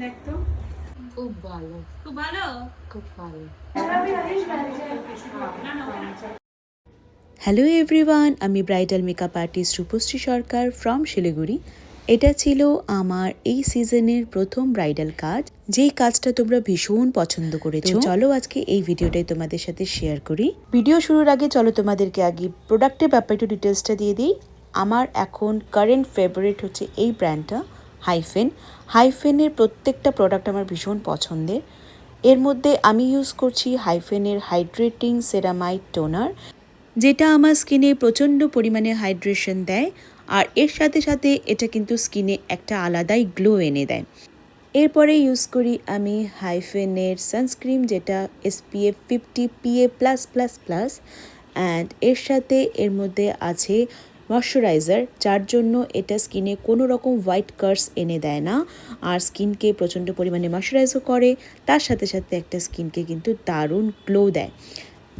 দেখ তো, খুব ভালো, খুব ভালো, খুব ভালো। হ্যালো এভরিওয়ান, আমি bridal makeup artist Rupashree Sarkar from Siliguri. এটা ছিল আমার এই সিজনের প্রথম ব্রাইডাল কাজ, যেই কাজটা তোমরা ভীষণ পছন্দ করেছো। চলো আজকে এই ভিডিওটাই তোমাদের সাথে শেয়ার করি। ভিডিও শুরুর আগে চলো তোমাদেরকে আগে প্রোডাক্টের ব্যাপারে একটু ডিটেলসটা দিয়ে দিই। আমার এখন কারেন্ট ফেভারিট হচ্ছে এই ব্র্যান্ডটা, হাইফেনের প্রত্যেকটা প্রোডাক্ট আমার ভীষণ পছন্দের। এর মধ্যে আমি ইউজ করছি হাইফেনের হাইড্রেটিং সেরামাইড টোনার, যেটা আমার স্কিনে প্রচণ্ড পরিমাণে হাইড্রেশন দেয়, আর এর সাথে সাথে এটা কিন্তু স্কিনে একটা আলাদাই গ্লো এনে দেয়। এরপরে ইউজ করি আমি হাইফেনের সানস্ক্রিন, যেটা SPF 50 PA+++, অ্যান্ড এর সাথে এর মধ্যে আছে ময়শ্চারাইজার, যার জন্য এটা স্কিনে কোনো রকম হোয়াইট কার্স এনে দেয় না, আর স্কিনকে প্রচণ্ড পরিমাণে ময়শ্চারাইজও করে, তার সাথে সাথে একটা স্কিনকে কিন্তু দারুণ গ্লো দেয়।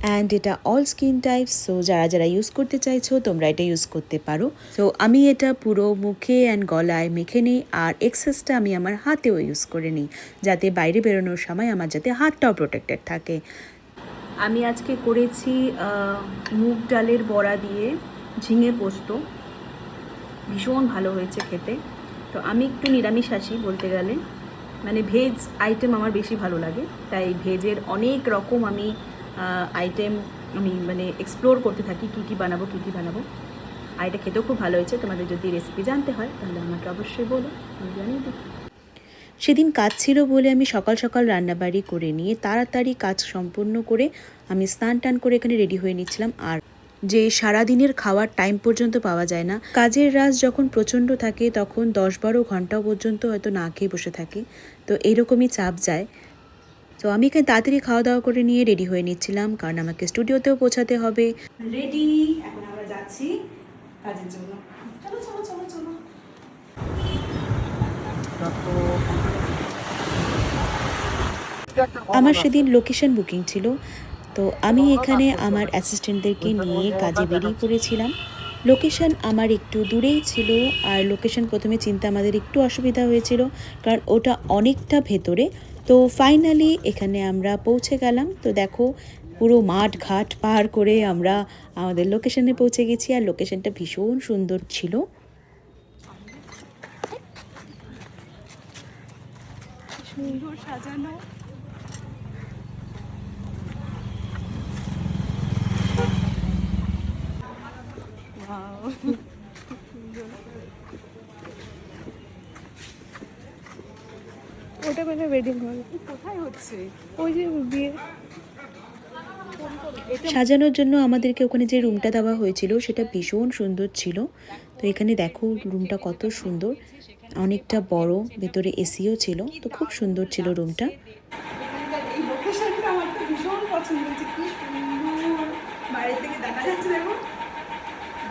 অ্যান্ড এটা অল স্কিন টাইপস, সো যারা যারা ইউজ করতে চাইছো তোমরা এটা ইউজ করতে পারো। সো আমি এটা পুরো মুখে অ্যান্ড গলায় মেখে নিই, আর এক্সেসটা আমি আমার হাতেও ইউজ করে নিই, যাতে বাইরে বেরোনোর সময় আমার যাতে হাতটাও প্রোটেক্টেড থাকে। আমি আজকে করেছি মুগ ডালের বড়া দিয়ে ঝিঙে পোস্ত, ভীষণ ভালো হয়েছে খেতে। তো আমি একটু নিরামিষাশী বলতে গেলে, মানে ভেজ আইটেম আমার বেশি ভালো লাগে, তাই ভেজের অনেক রকম আমি আইটেম আমি মানে এক্সপ্লোর করতে থাকি, কী কী বানাবো কী কী বানাবো। আর এটা খেতেও খুব ভালো হয়েছে। তোমাদের যদি রেসিপি জানতে হয় তাহলে আমাকে অবশ্যই বলো, আমি জানিয়ে দিই। সেদিন কাজ ছিল বলে আমি সকাল সকাল রান্নাবাড়ি করে নিয়ে তাড়াতাড়ি কাজ সম্পূর্ণ করে আমি স্নান টান করে এখানে রেডি হয়ে নিচ্ছিলাম। আর যে সারাদিনের খাওয়ার টাইম পর্যন্ত পাওয়া যায় না, কাজের রাশ যখন প্রচণ্ড থাকে তখন 10-12 ঘন্টা পর্যন্ত হয়তো না খেয়ে বসে থাকি, তো এরকমই চাপ যায়। তো আমি এখানে তাড়াতাড়ি খাওয়া দাওয়া করে নিয়ে রেডি হয়ে নিচ্ছিলাম, কারণ আমাকে স্টুডিওতেও পৌঁছাতে হবে। রেডি, এখন আমরা যাচ্ছি কাজের জন্য। চলো চলো চলো চলো। আমার সেদিন লোকেশন বুকিং ছিল, তো আমি এখানে আমার অ্যাসিস্ট্যান্টদেরকে নিয়ে কাজে বেরিয়ে পড়েছিলাম। লোকেশন আমার একটু দূরেই ছিল, আর লোকেশন প্রথমে চিনতে আমাদের একটু অসুবিধা হয়েছিল, কারণ ওটা অনেকটা ভেতরে। তো ফাইনালি এখানে আমরা পৌঁছে গেলাম। তো দেখো, পুরো মাঠ ঘাট পার করে আমরা আমাদের লোকেশনে পৌঁছে গেছি, আর লোকেশনটা ভীষণ সুন্দর ছিল। সুন্দর সাজানো। ওটা মানে ওয়েডিং হল, কোথায় হচ্ছে? ওই যে বিয়ে। সাজানোর জন্য আমাদেরকে ওখানে যে রুমটা দেওয়া হয়েছিল সেটা ভীষণ সুন্দর ছিল। তো এখানে দেখো রুমটা কত সুন্দর, অনেকটা বড়, ভেতরে এসিও ছিল, তো খুব সুন্দর ছিল রুমটা। এই লোকেশনটা আমার তো ভীষণ পছন্দ হয়েছে, কি সুন্দর বাইরে থেকে দেখা যাচ্ছে, দেখো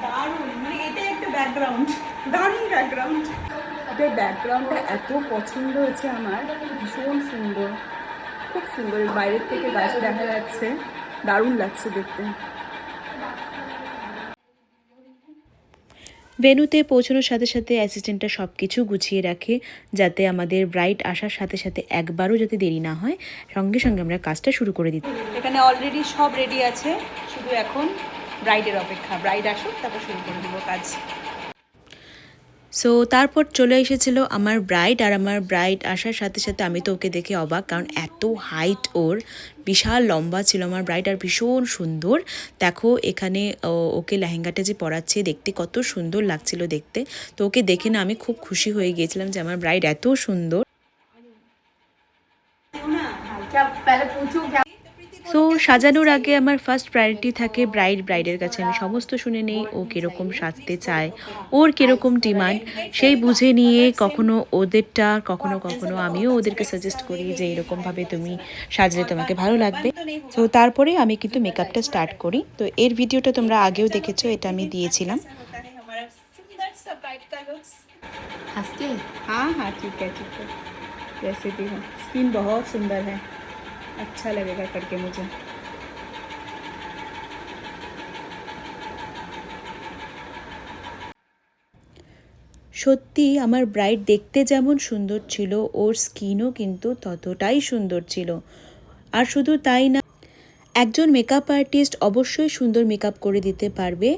দারুণ, মানে এটা একটা ব্যাকগ্রাউন্ড, দারুণ ব্যাকগ্রাউন্ড। এটার ব্যাকগ্রাউন্ডটা এত পছন্দ হয়েছে আমার, ভীষণ সুন্দর, খুব সুন্দর। বাইরের থেকে গাছও দেখা যাচ্ছে, দারুণ লাগছে দেখতে। ভেন্যুতে পৌঁছানোর সাথে সাথে অ্যাসিস্ট্যান্টটা সব কিছু গুছিয়ে রাখে, যাতে আমাদের ব্রাইড আসার সাথে সাথে একবারও যাতে দেরি না হয়, সঙ্গে সঙ্গে আমরা কাজটা শুরু করে দিই। এখানে অলরেডি সব রেডি আছে, শুধু এখন ব্রাইডের অপেক্ষা, ব্রাইড আসুক তারপর শুরু করে দেবো কাজ। সো তারপর চলে এসেছিল আমার ব্রাইড, আর আমার ব্রাইড আসার সাথে সাথে আমি তো ওকে দেখে অবাক, কারণ এত হাইট ওর, বিশাল লম্বা ছিল আমার ব্রাইড, আর ভীষণ সুন্দর। দেখো এখানে ওকে লেহেঙ্গাটা যে পরাচ্ছে, দেখতে কত সুন্দর লাগছিল দেখতে। তো ওকে দেখে না আমি খুব খুশি হয়ে গিয়েছিলাম যে আমার ব্রাইড এত সুন্দর। সো সাজানোর আগে আমার ফার্স্ট প্রায়োরিটি থাকে ব্রাইডের কাছে আমি সমস্ত শুনে নেই, ও কীরকম সাজতে চায়, ওর কীরকম ডিমান্ড, সেই বুঝে নিয়ে কখনো ওদেরটা, কখনো কখনো আমিও ওদেরকে সাজেস্ট করি যে এরকমভাবে তুমি সাজলে তোমাকে ভালো লাগবে। তো তারপরে আমি কিন্তু মেকআপটা স্টার্ট করি। তো এর ভিডিওটা তোমরা আগেও দেখেছো, এটা আমি দিয়েছিলাম। हंसते? हाँ हाँ ठीक है ठीक है, जैसे भी हो। स्किन बहुत सुंदर है, अच्छा लगेगा करके मुझे। সত্যি আমার ব্রাইড দেখতে যেমন সুন্দর ছিল, ওর স্কিনও কিন্তু ততটাই সুন্দর ছিল। আর শুধু তাই না, একজন মেকআপ আর্টিস্ট অবশ্যই সুন্দর মেকআপ করে দিতে পারবে,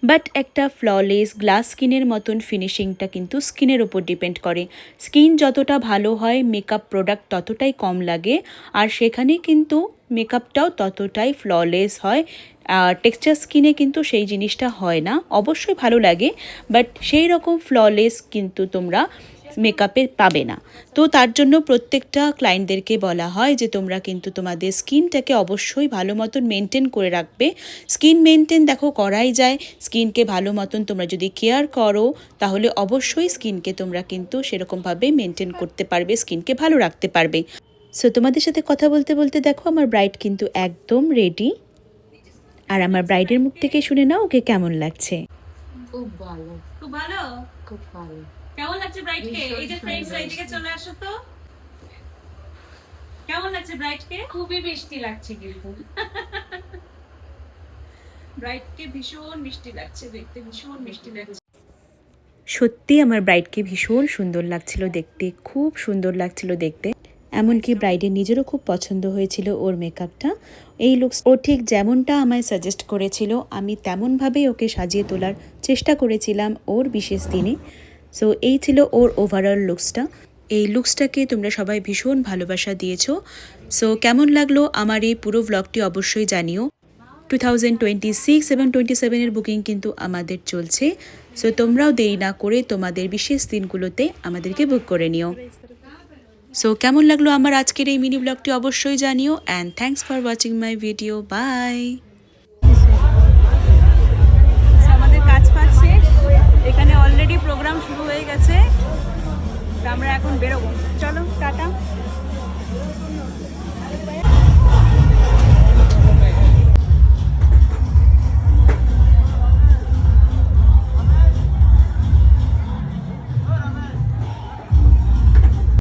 বাট একটা ফ্ললেস গ্লাস স্কিনের মতন ফিনিশিংটা কিন্তু স্কিনের ওপর ডিপেন্ড করে। স্কিন যতটা ভালো হয় মেকআপ প্রোডাক্ট ততটাই কম লাগে, আর সেখানে কিন্তু মেকআপটাও ততটাই ফ্ললেস হয়। আর টেক্সচার স্কিনে কিন্তু সেই জিনিসটা হয় না, অবশ্যই ভালো লাগে বাট সেই রকম ফ্ললেস কিন্তু তোমরা মেকআপে পাবে না। তো তার জন্য প্রত্যেকটা ক্লায়েন্টদেরকে বলা হয় যে তোমরা কিন্তু তোমাদের স্কিনটাকে অবশ্যই ভালো মতন মেনটেন করে রাখবে। স্কিন মেনটেন দেখো করাই যায়, স্কিনকে ভালো মতন তোমরা যদি কেয়ার করো তাহলে অবশ্যই স্কিনকে তোমরা কিন্তু সেরকমভাবে মেনটেন করতে পারবে, স্কিনকে ভালো রাখতে পারবে। সো তোমাদের সাথে কথা বলতে বলতে দেখো আমার ব্রাইড কিন্তু একদম রেডি। আর আমার ব্রাইডের মুখ থেকে শুনে নাও ওকে কেমন লাগছে। খুব ভালো, খুব ভালো। খুব ভালো। কেমন লাগছে ব্রাইডকে? এই যে ফ্রেন্ডস এইদিকে চলে আসো তো। কেমন লাগছে ব্রাইডকে? খুবই মিষ্টি লাগছে কিন্তু। ব্রাইডকে ভীষণ মিষ্টি লাগছে দেখতে, ভীষণ মিষ্টি লাগছে। সত্যি আমার ব্রাইডকে ভীষণ সুন্দর লাগছিল দেখতে, খুব সুন্দর লাগছিল দেখতে। এমনকি ব্রাইডের নিজেরও খুব পছন্দ হয়েছিল ওর মেকআপটা। এই লুকস ও ঠিক যেমনটা আমায় সাজেস্ট করেছিল আমি তেমনভাবেই ওকে সাজিয়ে তোলার চেষ্টা করেছিলাম ওর বিশেষ দিনে। সো এই ছিল ওর ওভারঅল লুকসটা। এই লুকসটাকে তোমরা সবাই ভীষণ ভালোবাসা দিয়েছো। সো কেমন লাগলো আমার এই পুরো ব্লগটি অবশ্যই জানিও। 2026 এবং 27-এর বুকিং কিন্তু আমাদের চলছে। সো তোমরাও দেরি না করে তোমাদের বিশেষ দিনগুলোতে আমাদেরকে বুক করে নিও। সো কেমন লাগলো আমার আজকের এই মিনি ব্লগটি অবশ্যই জানিও, and thanks for watching my video. Bye. আমাদের কাজ ফাজ শেষ, এখানে অলরেডি প্রোগ্রাম শুরু হয়ে গেছে, আমরা এখন বেরোবো, চলো।